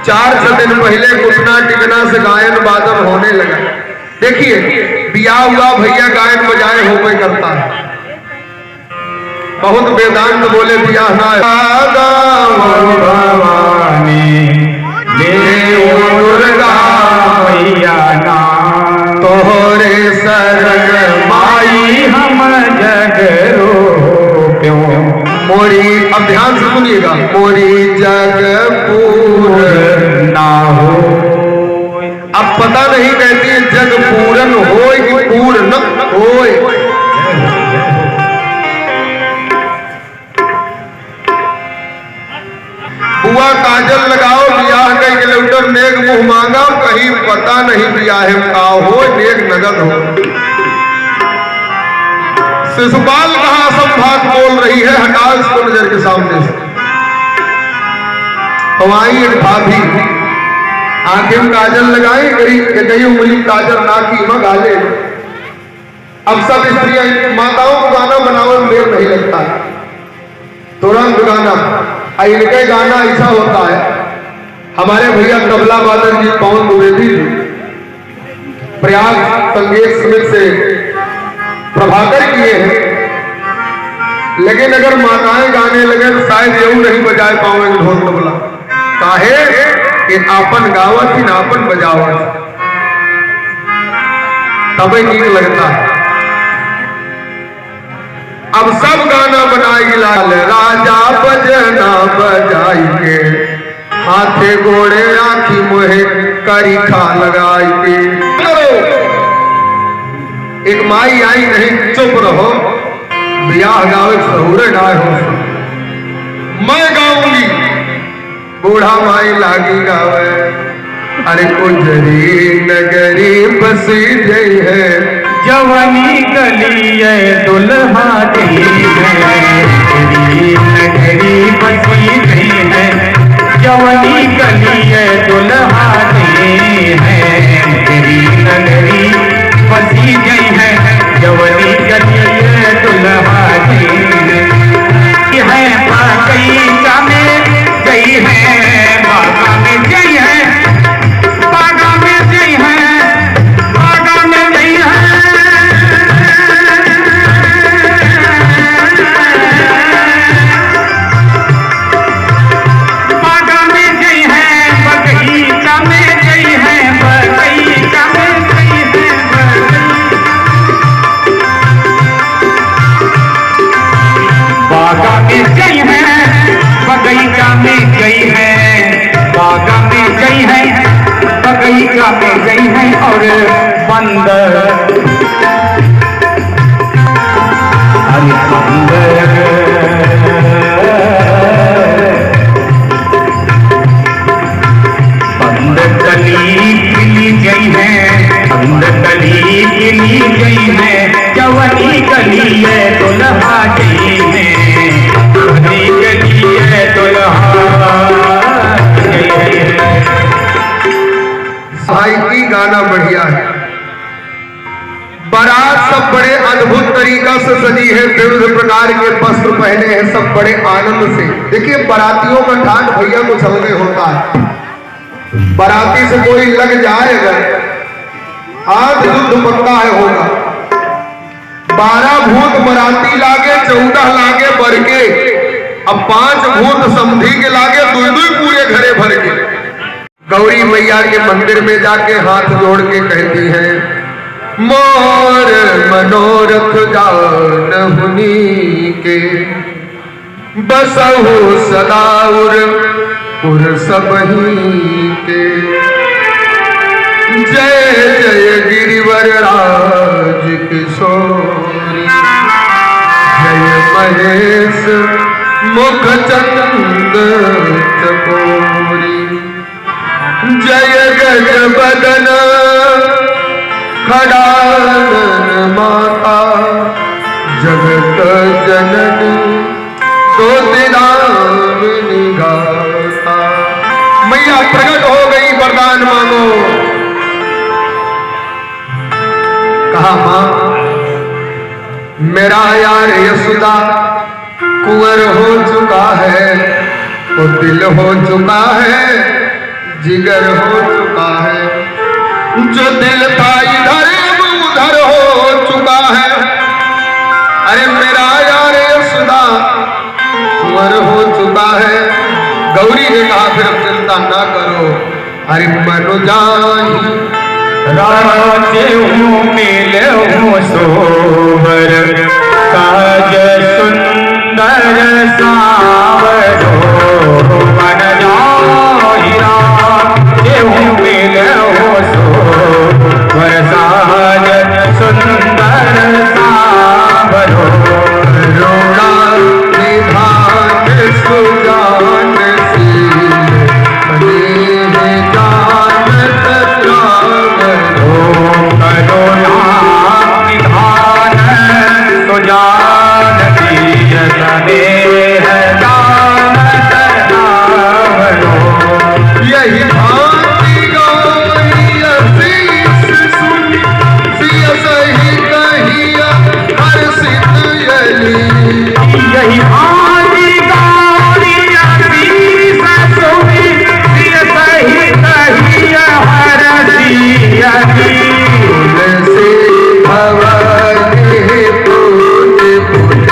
4 दिन पहले कुटना टिकना से गायन वादन होने लगा। देखिए बियाह हुआ भैया गायन बजाए होवे करता है। बहुत वेदांत बोले बियाह ना भवानी दुर्गा मैया ना तोहरे शरण माई हम जग रोप्यों मोरी। अब ध्यान से सुनिएगा, मोरी जग पूर ना हो। अब पता नहीं कहती है जग पूरन होय कि पूर्ण होय। बुआ काजल लगाओ बियाह कई किलोमीटर नेक मुंह मांगा, कहीं पता नहीं बियाह का हो नेक नगद हो। शिशुपाल कहा असंभाग बोल रही है, हटा इसको नजर के सामने से। हमारी एक भाभी आंखें में काजल लगाई गई उंगली काजल नाकी में गाले। अब सब स्त्रियां माताओं को गाना बनाओ देर नहीं लगता है, तुरंत गाना। इनके गाना ऐसा होता है, हमारे भैया तबला वादन जी पवन द्विवेदी प्रयाग संगीत समिति से प्रभाकर किए हैं, लेकिन अगर माताएं गाने लगे तो शायद यूं नहीं बजाए पाओगे ढोल तबला। काहे कि आपन गावत ही नापन बजावत तबे नीक लगता है। अब सब गाना बनाई लाल राजा बजना बजाई के, हाथे घोड़े आखी मुहे करी खा लगाई के। एक माई आई नहीं, चुप रहो, ब्याह गावे सहूरे डाय हो। मैं गाऊंगी, बूढ़ा माई लागी गावे। अरे कुंजरी नगरी बसी गई है, जवानी गली दुल्हा दी है, नगरी बसी गई है। जवानी गली दुल्हा दी है, तेरी नगरी बसी गई है। जवानी गली दुल्हा दी है, बगीचा में गई है, बागा में गई है, बागा में गई है, बागा में गई है। बागा में गई है, बगीचा में गई है, बगीचा में गई है, बागा में गई है, बगीचा में गई है, बागा में गई है, बगीचा में गई है। और बंदर अरे बंदर बंद कली खिली गई है, बंद कली खिली गई है। जवानी गली है दुल्हा गई है, जवानी गली है दुल्हा गई है। साहित्य गाना बढ़िया है। बारात सब बड़े अद्भुत तरीका से सजी है, विविध प्रकार के वस्त्र पहने हैं, सब बड़े आनंद से। देखिए बारातियों का ठाट भैया कुछ अलग होता है। बाराती से कोई लग जाए अगर आज युद्ध पक्का है होगा। 12 भूत बाराती लागे, 14 लागे बर के, अब 5 भूत समधी के लागे, 2 पूरे घरे भर के। गौरी मैया के मंदिर में जाके हाथ जोड़ के कहती है, मोर मनोरथ जान हुनी के, बसहु सदाउर पुर सबही के। जय जय गिरिवर राज किशोरी, जय महेश मुख चंद चकोरी, जय गज बदन खड़ानन माता, जगत जननी तो दिदामिनी गाता। मैया प्रकट हो गई, वरदान मांगो। कहा मां मेरा यार यशोदा कुंवर हो चुका है, वो दिल हो चुका है, जिगर हो चुका है, जो दिल था इधर वो उधर हो चुका है। अरे मेरा यार यशोदा कुंवर हो चुका है। गौरी ने कहा फिर अब चिंता ना करो, अरे मनो जानी राजे मिलो सोबर, काज सुंदर सावरो, मन जाहि राजे मिलो सोबर, काज सुंदर सावरो, रोड़ा निधान सुजान शील, बने जानत राम करुणा निधान सुजान दीय स्नेह जानत रावणो। यही भांति गौरी असीस सुनी, सिय सही कहिया हर्षित यली। यही आदि गौरी असीस सुनी, सिय सही कहिया हर्षित यली। तुलसी भवानी पूज पूज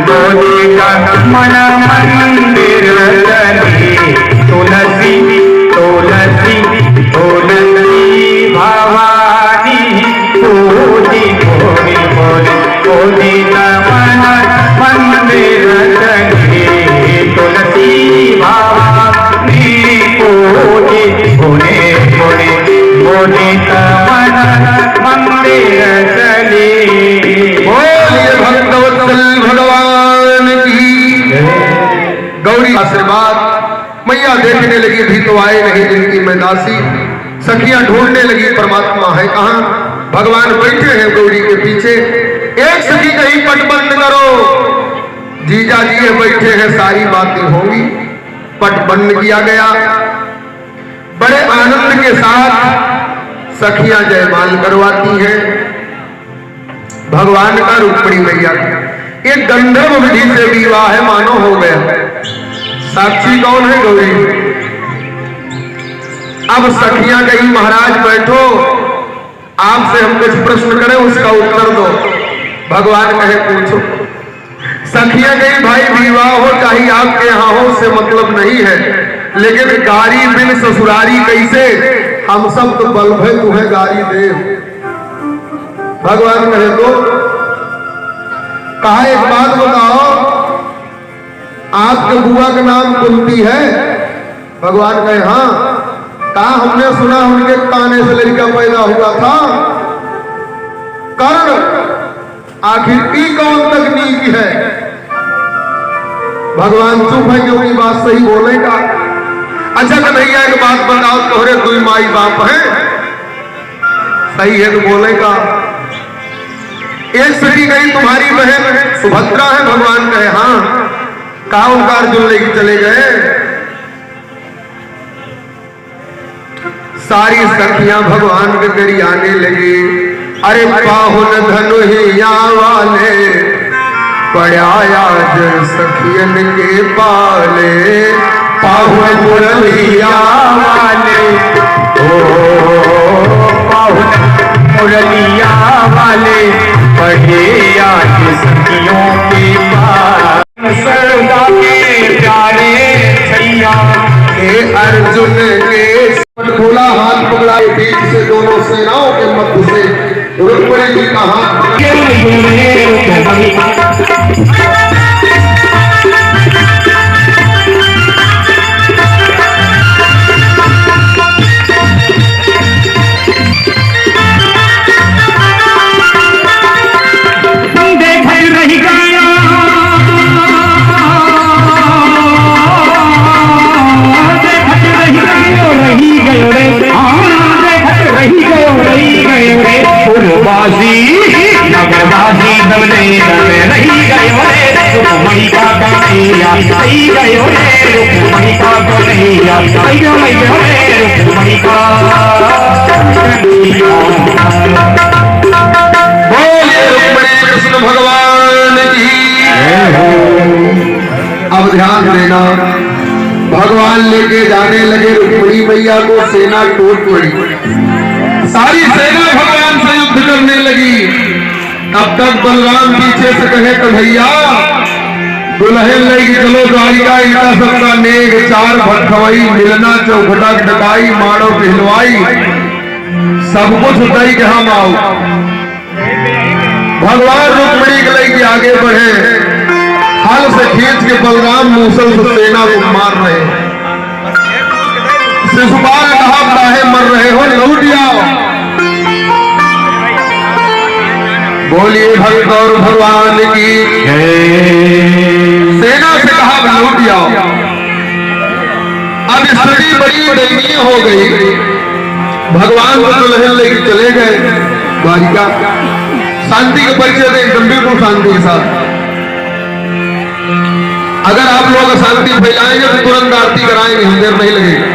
मोदी का मन मंदिर चली, तुलसी तुलसी तुलसी भवानी पूजी पूजी बोली, मोदी का मन मंदिर चली, तुलसी भवानी पूजी बोले बोले, मोदी का मन मंदिर चली। बोलिए भक्तवत्सल भगवान की। गौरी आशीर्वाद। मैया देखने लगी भी तो आए नहीं जिनकी मैं दासी, सखियां ढूंढने लगी परमात्मा है कहां। भगवान बैठे हैं गौरी के पीछे। एक सखी कहीं पट बंद करो, जीजा जी बैठे हैं, सारी बातें होंगी। पट बंद किया गया। बड़े आनंद के साथ सखियां जयमाल करवाती हैं भगवान का, रुक्मिणी मैया का। एक गंधर्व विधि से विवाह है, मानो हो गया। साक्षी कौन है? गौरी। अब सखियां कहीं महाराज बैठो, आपसे हम कुछ प्रश्न करें, उसका उत्तर दो। भगवान कहे पूछो। सखियां कहीं भाई विवाह हो चाहे आपके यहां हो, उससे मतलब नहीं है, लेकिन गारी बिन ससुरारी कैसे, हम सब तो बल्ब है, तुम्हें गारी दे। भगवान कहे तो कहा एक बात बताओ, आपके बुआ का नाम कुंती है? भगवान कहे हाँ। कहा हमने सुना उनके ताने से लड़का पैदा हुआ था। कर्ण, आखिर की कौन तकनीक है? भगवान चुप है क्योंकि बात सही बोलेगा। अच्छा कन्हैया एक बात बताओ, तोहरे कोई माई बाप है? सही है तो बोलेगा। एक सखी गई तुम्हारी बहन सुभद्रा है? भगवान कहे हाँ। कहा उनका अर्जुन लेके चले गए। सारी सखियां भगवान के करी आने लगी। अरे पाहुन धनुहिया वाले पड़ाया सखियन के पाले, पाहुन मुरलिया वाले, ओ पाहुन मुरलिया वाले पढ़े आज सखियों के पास। सरदा के प्यारे छैया के अर्जुन के खोला, हाथ पकड़ा, बीच से दोनों सेनाओं के मध्य से रुक्मिणी जी का हाथ। मैया मैया रुक्मणी का बोलिए रुक्मिणी कृष्ण भगवान की। अब ध्यान देना, भगवान लेके जाने लगे रुक्मिणी मैया को, सेना टूट पड़ी, सारी सेना भगवान से युद्ध करने लगी। अब तक बलराम पीछे से कहे कन्हैया दुल्हन लेके चलो द्वारिका, इनका सबका नेक चार भटखवई, मिलना चौखटा डकाई, मारो कहलवाई, सब कुछ दई के हम आओ। भगवान रुक्मिणी के लेके आगे बढ़े, हल से खींच के बलराम मूसल से सेना को मार रहे। शिशुपाल कहा काहे मर रहे हो, लौट जाओ। बोलिए भक्त और भगवान की। सेना से कहा लौट जाओ। अब स्थिति बड़ी दयनीय हो गई, भगवान को दुल्हन लेके चले गए द्वारिका। शांति का परिचय दें एकदम बिल्कुल शांति के साथ। अगर आप लोग शांति फैलाएंगे तो तुरंत आरती कराएंगे, हम देर नहीं लगेगी।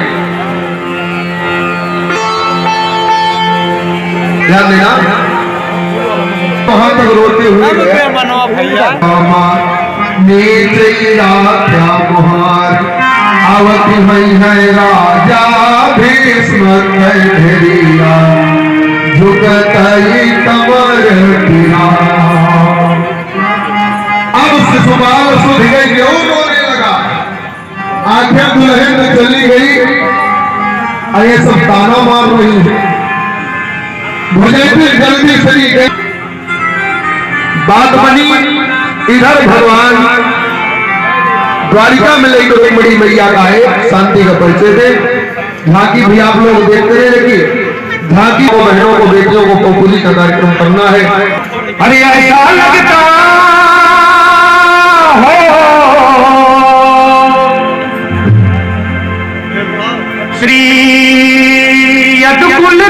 ध्यान देना, वहां तक रोते हुए आवती हुई है राजा भीष्म धैर्या, झुकतई कमर गिरा। अब शिशुपाल सुध गई, क्यों रोने लगा, आंखें दुल्हन में चली गई। अरे सब ताना मार रही है, मुझे फिर जल्दी चली गई। बात बनी, इधर भगवान द्वारिका में लेकर रुक्मिणी मैया का है, शांति का परिचय दे। झांकी भी आप लोग देखते रहे, देखिए झांकी को, बहनों को, बेटियों को पपुली का कार्यक्रम करना है। अरे ऐसा लगता हो श्री यदुकुल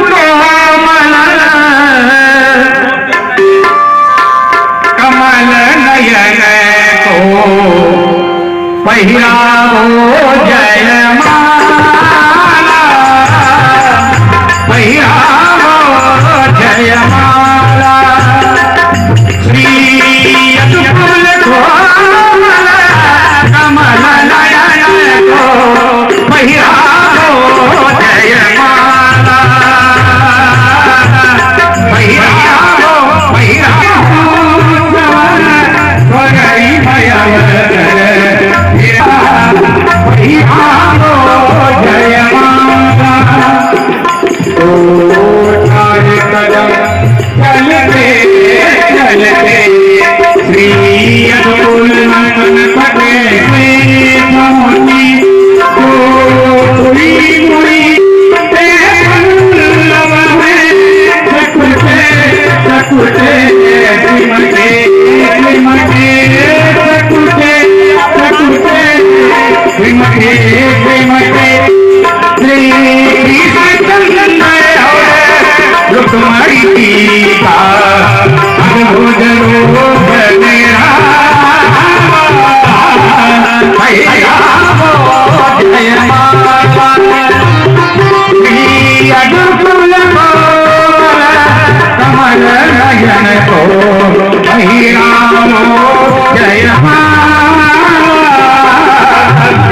कमल नयन को पहिराओ जयमाला, पहिराओ जयमाला, श्री यदुकुल कोमल कमल नयन को पहिराओ जयमाला, पहिराओ पहिराओ भगई भयवर पहिराओ जयमाला। चलते चलते श्री यदुकुल पटे मोती मुड़ी मुड़ी सकुटे सकुटे सिमटे सिमटे सकुटे सकुटे सिमटे सिमटे श्री कृष्ण रुक्मिणी का अद्भुत रूप तेरा, पहिराओ जयमाला, श्री यदुकुल कमल नयन को पहिराओ जयमाला,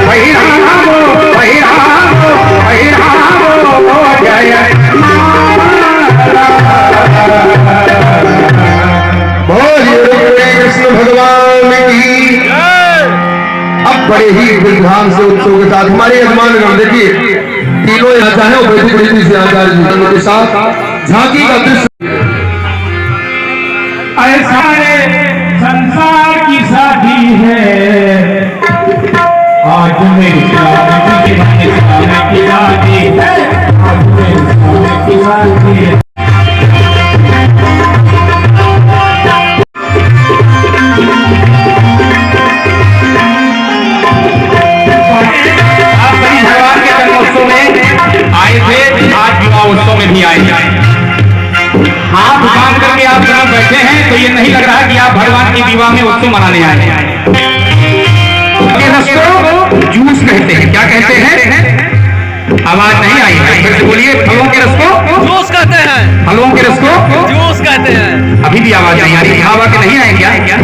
पहिराओ पहिराओ पहिराओ जयमाला। बोलिए कृष्ण भगवान की। अब बड़े ही विद्वान से उत्सव के साथ हमारे यजमानगण देखिए, तीनों यहाँ चाहे वैदिक रीति से आचार्य के साथ झांकी का दृश्य। सारे संसार की शादी है, आज मेरी शादी की शादी है, आज मेरी शादी है। आए थे, आज विवाह उत्सव में भी आए हैं। हाथ बांध करके आप जहाँ बैठे हैं तो ये नहीं लग रहा कि आप भगवान के विवाह में उत्सव मनाने आए हैं। ये रस को जूस कहते हैं, क्या कहते हैं? आवाज नहीं आई है, फिर से बोलिए। फलों के रस को जूस कहते हैं। फलों के रस को जूस कहते हैं। अभी भी आवाज नहीं आ रही। हवा के नहीं आए क्या?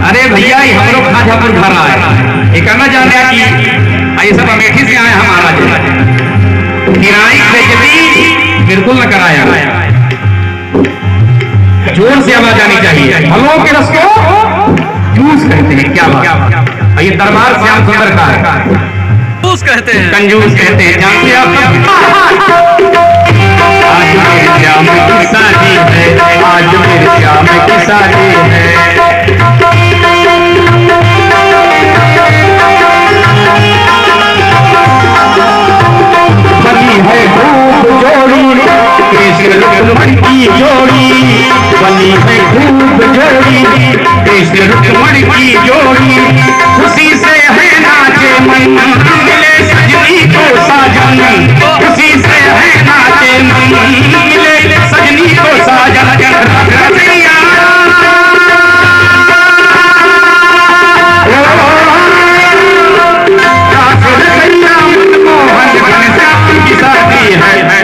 अरे भैया ये हम लोग खाजापुर घर आए, ये करना चाहते हैं कि ये सब अमेठी से आए हमारा किराए बेइज्जती बिल्कुल न कराया, जोर से आवाज आनी चाहिए। फलों के रस को जूस कहते हैं। क्या बात, ये दरबार श्याम सुंदर का है। जूस कहते हैं। कंजूस कहते हैं, जानते आप? आज मेरे श्याम की शादी है, आज मेरे श्याम की शादी है। बनी है खूब जोड़ी कृष्ण रुक्मणी की जोड़ी, बनी है खूब जोड़ी कृष्ण रुक्मणी की जोड़ी। खुशी से है नाचे मन, मिले सजनी को साजन, खुशी से है नाचे मन, मिले सजनी को साजन। रसिया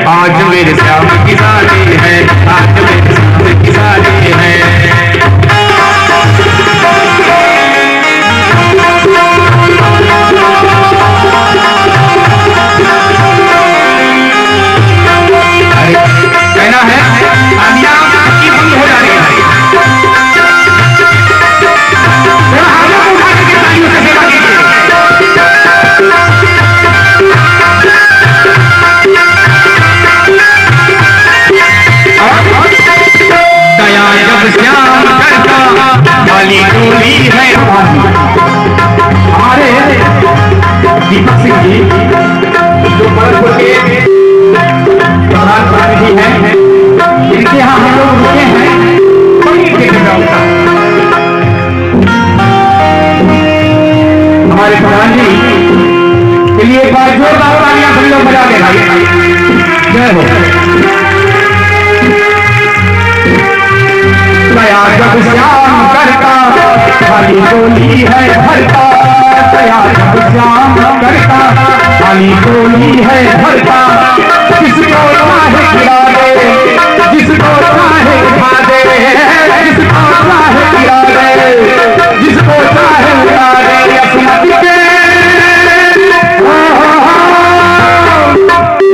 आज मेरे श्याम की शादी है, आज मेरे श्याम की शादी है। कहना है आदिया की बंद हो जा रही है, थोड़ा हाथों को उठा करके तालियों से सेवा कीजिए। दया जब श्याम करता वाली टोली है। हमारे दीपक सिंह जी जो बड़पुर के प्रधान प्रतिनिधि हैं, इनके यहाँ हम लोग रुके हैं बड़ी जगह। हमारे प्रधान जी के लिए एक बार जोरदार तालियां सभी लोग बजा देना। जय हो। दया जब श्याम करता खाली टोली है भरता, दया जब श्याम करता खाली टोली है भरता। जिसको चाहे गिरा दे, जिसको चाहे उठा दे, जिसको चाहे गिरा दे, जिसको चाहे उठा दे।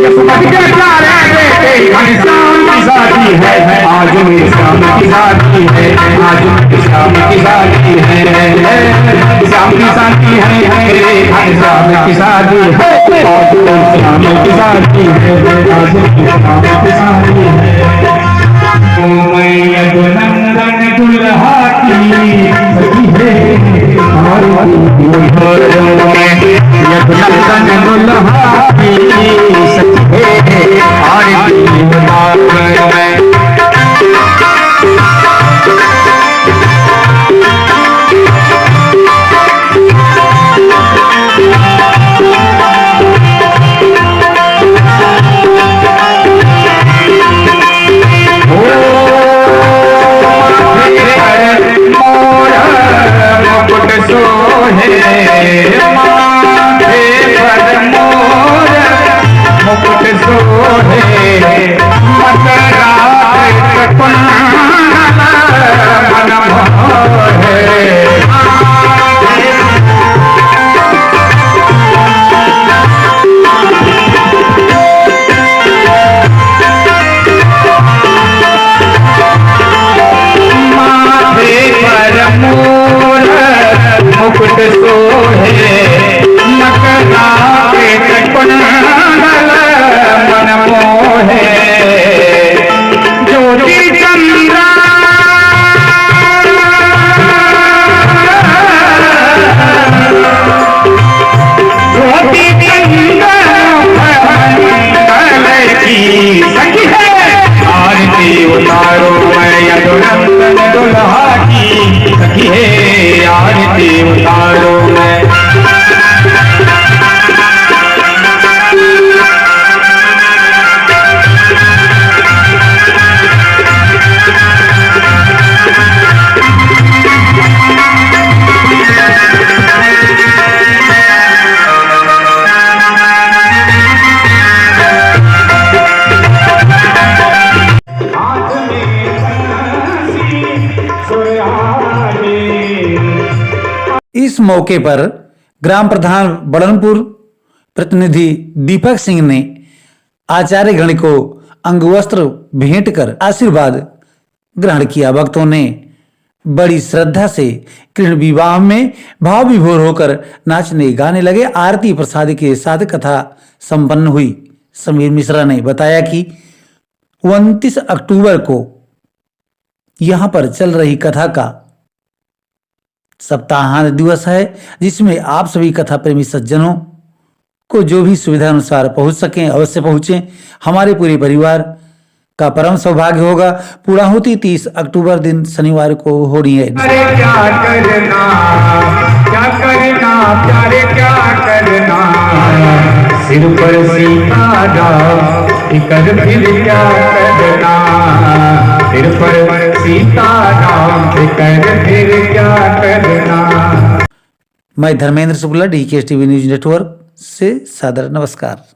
यसमत के प्यारे बेटे घनश्याम की शादी है, आज मेरे श्याम की शादी है, आज मेरे श्याम की शादी है। श्याम की शादी है, घनश्याम की शादी है, आज मेरे श्याम की शादी है, आज मेरे श्याम की शादी है। यदुनंदन दुल्हा की सखी है, यदुनंदन दुल्हा की सखी है, मौके पर ग्राम प्रधान बड़नपुर प्रतिनिधि दीपक सिंह ने आचार्य गण को अंगवस्त्र भेंट कर आशीर्वाद ग्रहण किया। भक्तों ने बड़ी श्रद्धा से कृष्ण विवाह में भाव विभोर होकर नाचने गाने लगे। आरती प्रसाद के साथ कथा संपन्न हुई। समीर मिश्रा ने बताया कि 29 अक्टूबर को यहां पर चल रही कथा का सप्ताहांत दिवस है, जिसमें आप सभी कथा प्रेमी सज्जनों को जो भी सुविधा अनुसार पहुंच सकें अवश्य पहुंचें। हमारे पूरे परिवार का परम सौभाग्य होगा। पूर्णाहुति 30 अक्टूबर दिन शनिवार को हो रही है। अरे क्या करना प्यारे क्या करना, सिर पर सीताराम कर फिर क्या करना, सिर पर सीताराम कर फिर क्या करना। मैं Dharmendra Shukla, DKS TV news network से सादर नमस्कार।